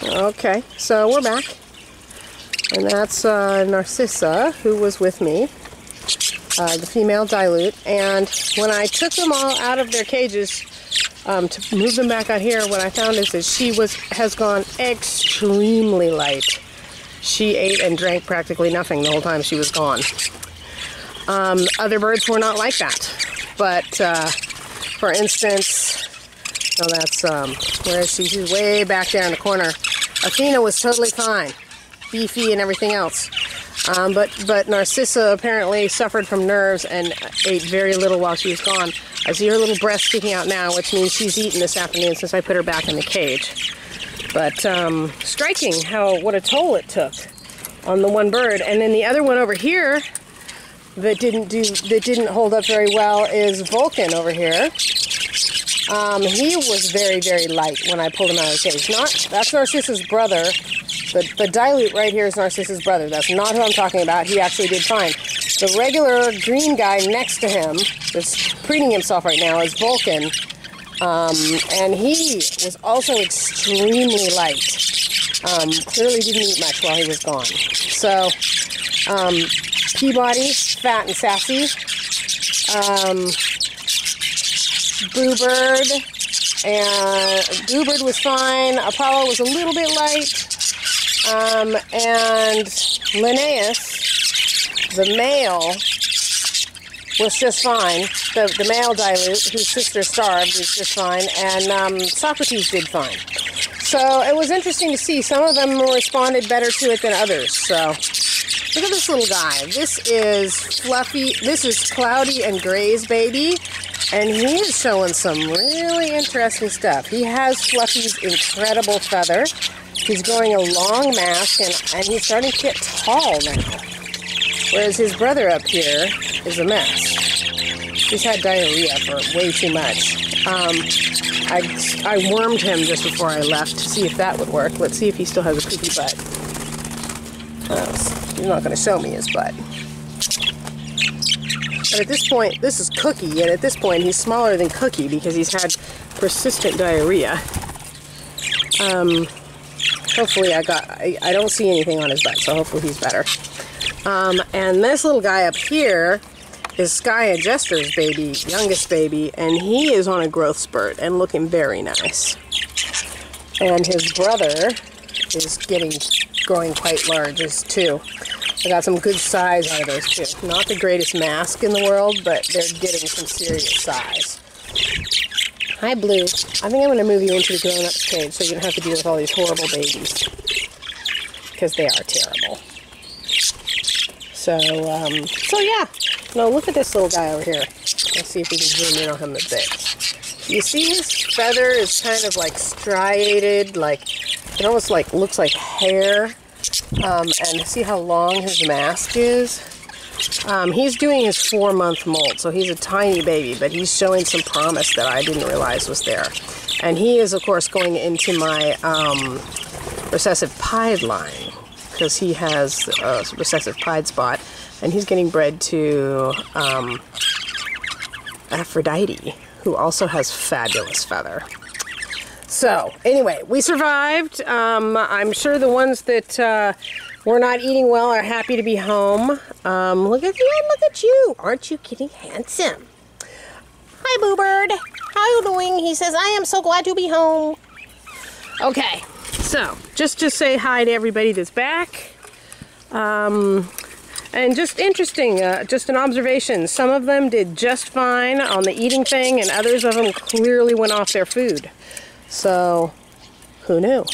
Okay, so we're back. And that's Narcissa, who was with me, the female dilute. And when I took them all out of their cages to move them back out here, what I found is that she has gone extremely light. She ate and drank practically nothing the whole time she was gone. Other birds were not like that. But, for instance, no, that's, where is she? She's way back there in the corner. Athena was totally fine, beefy and everything else. But Narcissa apparently suffered from nerves and ate very little while she was gone. I see her little breast sticking out now, which means she's eaten this afternoon since I put her back in the cage. But striking what a toll it took on the one bird. And then the other one over here that didn't hold up very well is Vulcan over here. He was very, very light when I pulled him out of the cage. That's Narcissa's brother. The dilute right here is Narcissa's brother. That's not who I'm talking about. He actually did fine. The regular green guy next to him, that's preening himself right now, is Vulcan. And he was also extremely light. Clearly didn't eat much while he was gone. So, Peabody, fat and sassy. Bluebird was fine. Apollo was a little bit light. And Linnaeus, the male, was just fine. The male dilute, whose sister starved, was just fine. And Socrates did fine. So it was interesting to see. Some of them responded better to it than others. So look at this little guy. This is Fluffy. This is Cloudy and Gray's baby. And he is showing some really interesting stuff. He has Fluffy's incredible feather. He's growing a long mask, and he's starting to get tall now. Whereas his brother up here is a mess. He's had diarrhea for way too much. I wormed him just before I left to see if that would work. Let's see if he still has a poopy butt. He's not going to show me his butt. But at this point, this is Cookie, and at this point he's smaller than Cookie because he's had persistent diarrhea. Hopefully I don't see anything on his butt, so hopefully he's better. And this little guy up here is Sky and Jester's baby, youngest baby, and he is on a growth spurt and looking very nice. And his brother is growing quite large too. I got some good size out of those two. Not the greatest mask in the world, but they're getting some serious size. Hi, Blue. I think I'm going to move you into the grown-up cage so you don't have to deal with all these horrible babies. Because they are terrible. So yeah. No, look at this little guy over here. Let's see if we can zoom in on him a bit. You see his feather is kind of like striated, like it almost like looks like hair. And see how long his mask is? He's doing his 4-month molt, so he's a tiny baby, but he's showing some promise that I didn't realize was there. And he is, of course, going into my recessive pied line, because he has a recessive pied spot, and he's getting bred to Aphrodite, who also has fabulous feather. So, anyway, we survived. I'm sure the ones that were not eating well are happy to be home. Look at you. Aren't you getting handsome? Hi, Boo Bird. How you doing? He says, I am so glad to be home. Okay, so just say hi to everybody that's back. And just interesting, just an observation. Some of them did just fine on the eating thing, and others of them clearly went off their food. So, who knew?